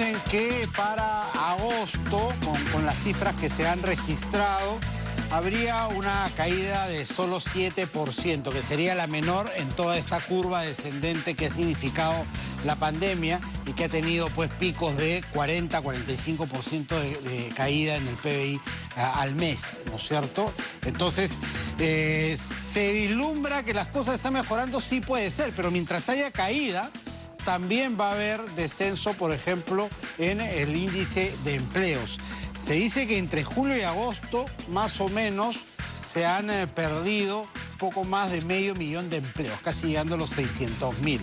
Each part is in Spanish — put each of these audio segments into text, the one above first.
dicen que para agosto, con las cifras que se han registrado, habría una caída de solo 7%, que sería la menor en toda esta curva descendente que ha significado la pandemia y que ha tenido pues picos de 40-45% de caída en el PBI al mes, ¿no es cierto? Entonces, ¿se vislumbra que las cosas están mejorando? Sí puede ser, pero mientras haya caída, también va a haber descenso, por ejemplo, en el índice de empleos. Se dice que entre julio y agosto, más o menos, se han perdido poco más de 500.000 de empleos, casi llegando a los 600.000.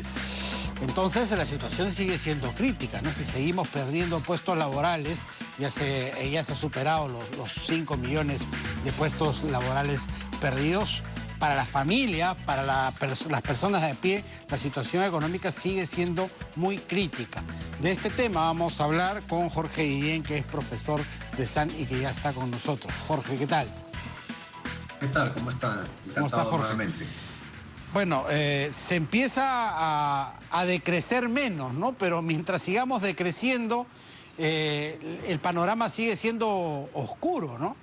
Entonces la situación sigue siendo crítica, ¿no? Si seguimos perdiendo puestos laborales, ya se ha superado los 5 millones de puestos laborales perdidos. Para la familia, para las personas de a pie, la situación económica sigue siendo muy crítica. De este tema vamos a hablar con Jorge Guillén, que es profesor de SAN y que ya está con nosotros. Jorge, ¿qué tal? ¿Qué tal? ¿Cómo está? ¿Cómo está, Jorge? Nuevamente. Bueno, se empieza a decrecer menos, ¿no? Pero mientras sigamos decreciendo, el panorama sigue siendo oscuro, ¿no?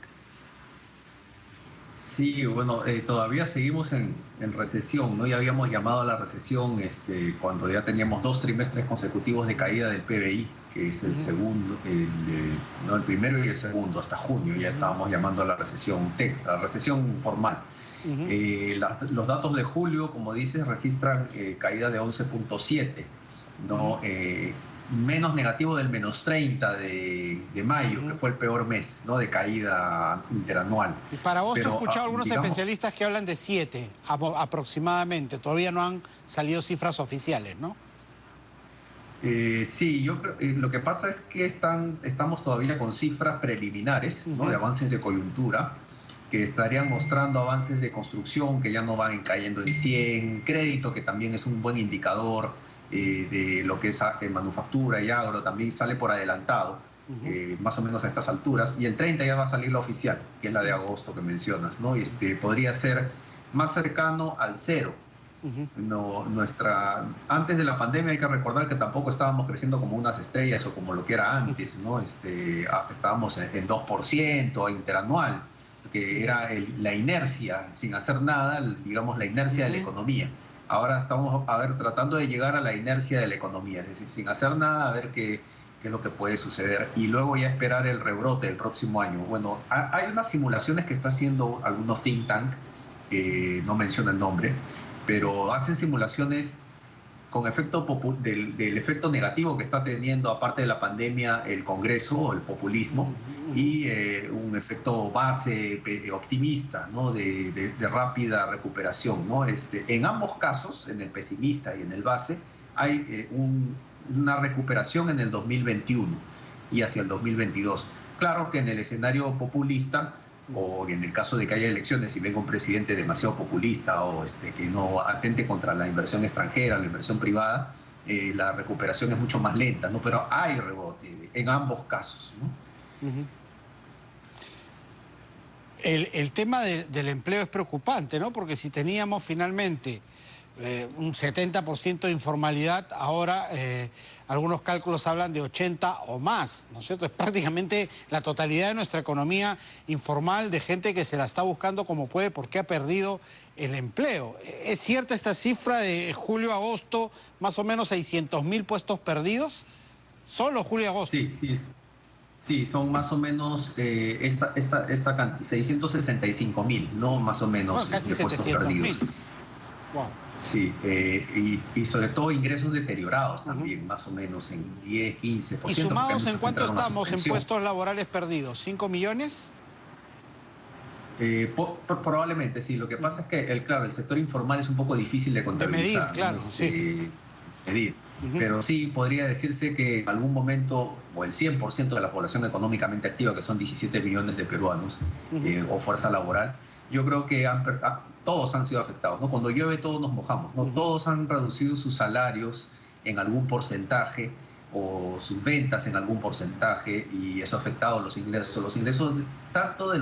Sí, bueno, todavía seguimos en recesión, ¿no? Ya habíamos llamado a la recesión cuando ya teníamos 2 trimestres consecutivos de caída del PBI, que es el segundo, el primero y el segundo, hasta junio ya estábamos llamando a la recesión formal. Los datos de julio, como dices, registran caída de 11.7, ¿no? Menos negativo del menos 30 de mayo, que fue el peor mes, ¿no? De caída interanual. Y para agosto he escuchado algunos especialistas que hablan de 7 aproximadamente. Todavía no han salido cifras oficiales, ¿no? Sí, yo creo, lo que pasa es que estamos todavía con cifras preliminares, ¿no? De avances de coyuntura, que estarían mostrando avances de construcción que ya no van cayendo en 100, crédito, que también es un buen indicador de lo que es manufactura y agro, también sale por adelantado, más o menos a estas alturas, y el 30 ya va a salir la oficial, que es la de agosto que mencionas, ¿no? Podría ser más cercano al cero. Antes de la pandemia hay que recordar que tampoco estábamos creciendo como unas estrellas o como lo que era antes, ¿no? Estábamos en 2% interanual, que era la inercia, sin hacer nada, digamos, la inercia de la economía. Ahora estamos, tratando de llegar a la inercia de la economía, es decir, sin hacer nada, a ver qué es lo que puede suceder y luego ya esperar el rebrote el próximo año. Bueno, hay unas simulaciones que está haciendo algunos think tank, no menciono el nombre, pero hacen simulaciones con efecto del efecto negativo que está teniendo, aparte de la pandemia, el Congreso o el populismo, y un efecto base optimista, ¿no? de rápida recuperación, ¿no? En ambos casos, en el pesimista y en el base, hay una recuperación en el 2021 y hacia el 2022. Claro que en el escenario populista, o en el caso de que haya elecciones y venga un presidente demasiado populista o que no atente contra la inversión extranjera, la inversión privada, la recuperación es mucho más lenta, ¿no? Pero hay rebote en ambos casos, ¿no? El tema del empleo es preocupante, ¿no? Porque si teníamos finalmente un 70% de informalidad, ahora algunos cálculos hablan de 80 o más, ¿no es cierto? Es prácticamente la totalidad de nuestra economía informal, de gente que se la está buscando como puede porque ha perdido el empleo. ¿Es cierta esta cifra de julio-agosto, más o menos 600.000 puestos perdidos? ¿Solo julio-agosto? Sí, son más o menos esta cantidad, 665.000, ¿no? Más o menos, bueno, casi de puestos perdidos. Wow. Sí, y sobre todo ingresos deteriorados también, más o menos en 10, 15%. ¿Y sumados en cuánto estamos en puestos laborales perdidos? ¿5 millones? Probablemente, sí. Lo que pasa es que, el sector informal es un poco difícil de contabilizar. De medir, claro, sí. Medir. Pero sí, podría decirse que en algún momento, o el 100% de la población económicamente activa, que son 17 millones de peruanos, o fuerza laboral, yo creo que todos han sido afectados, ¿no? Cuando llueve todos nos mojamos, ¿no? Todos han reducido sus salarios en algún porcentaje o sus ventas en algún porcentaje, y eso ha afectado los ingresos. Los ingresos tanto de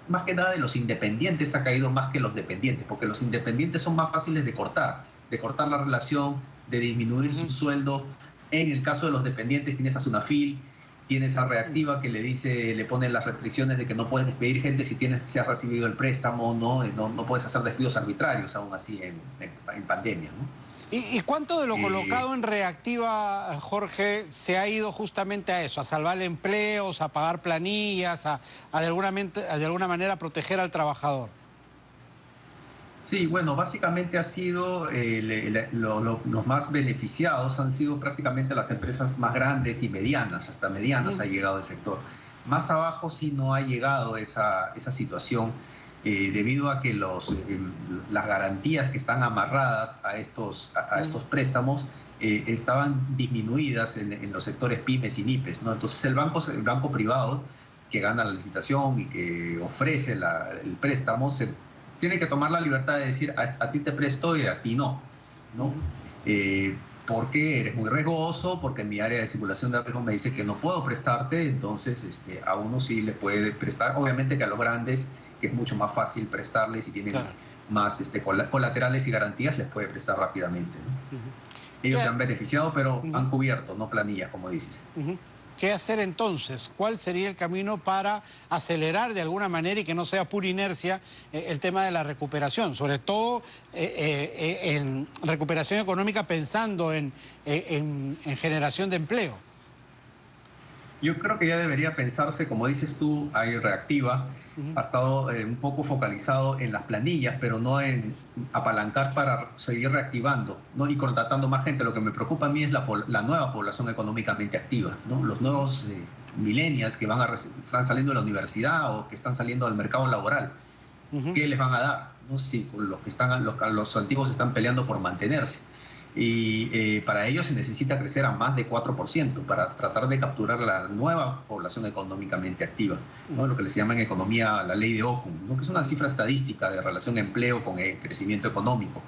más que nada de los independientes ha caído más que los dependientes, porque los independientes son más fáciles de cortar la relación, de disminuir su sueldo En el caso de los dependientes tienes a Sunafil, tienes a Reactiva que le dice, le pone las restricciones de que no puedes despedir gente si has recibido el préstamo, no puedes hacer despidos arbitrarios aún así en pandemia, ¿no? ¿Y cuánto de lo colocado en Reactiva, Jorge, se ha ido justamente a eso, a salvar empleos, a pagar planillas, a de alguna manera proteger al trabajador? Sí, bueno, básicamente ha sido, los más beneficiados han sido prácticamente las empresas más grandes y medianas, hasta medianas ha llegado el sector. Más abajo sí no ha llegado esa situación, debido a que las garantías que están amarradas a estos préstamos estaban disminuidas en los sectores pymes y NIPES, ¿no? Entonces el banco privado que gana la licitación y que ofrece el préstamo tiene que tomar la libertad de decir a ti te presto y a ti no, ¿no? Porque eres muy riesgoso, porque mi área de simulación de riesgo me dice que no puedo prestarte, entonces a uno sí le puede prestar. Obviamente que a los grandes, que es mucho más fácil prestarles y tienen más colaterales y garantías, les puede prestar rápidamente, ¿no? Ellos se han beneficiado, pero han cubierto, no planillas, como dices. ¿Qué hacer entonces? ¿Cuál sería el camino para acelerar de alguna manera y que no sea pura inercia el tema de la recuperación? Sobre todo en recuperación económica pensando en generación de empleo. Yo creo que ya debería pensarse, como dices tú, hay Reactiva, ha estado un poco focalizado en las planillas, pero no en apalancar para seguir reactivando, ¿no? Y contratando más gente. Lo que me preocupa a mí es la nueva población económicamente activa, ¿no? Los nuevos millennials que están saliendo de la universidad o que están saliendo al mercado laboral. ¿Qué les van a dar? ¿No? Si los antiguos están peleando por mantenerse. Y para ello se necesita crecer a más de 4% para tratar de capturar la nueva población económicamente activa, ¿no? Lo que les llaman en economía la ley de Ockham, ¿no? Que es una cifra estadística de relación empleo con el crecimiento económico.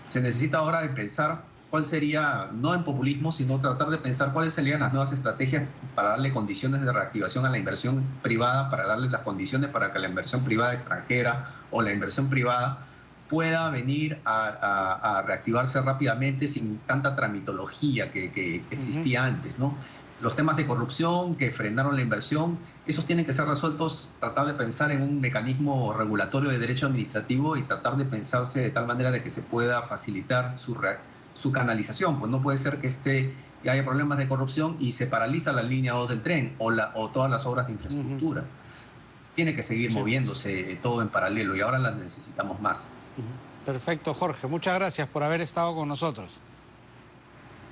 Se necesita ahora pensar cuál sería, no en populismo, sino tratar de pensar cuáles serían las nuevas estrategias para darle condiciones de reactivación a la inversión privada, para darle las condiciones para que la inversión privada extranjera o la inversión privada pueda venir a reactivarse rápidamente sin tanta tramitología que existía antes, ¿no? Los temas de corrupción que frenaron la inversión, esos tienen que ser resueltos, tratar de pensar en un mecanismo regulatorio de derecho administrativo y tratar de pensarse de tal manera de que se pueda facilitar su canalización. Pues no puede ser que haya problemas de corrupción y se paraliza la línea 2 del tren o todas las obras de infraestructura. Tiene que seguir moviéndose todo en paralelo y ahora las necesitamos más. Perfecto, Jorge. Muchas gracias por haber estado con nosotros.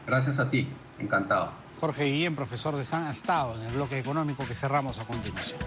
Gracias a ti. Encantado. Jorge Guillén, profesor de SAN, ha estado en el bloque económico que cerramos a continuación.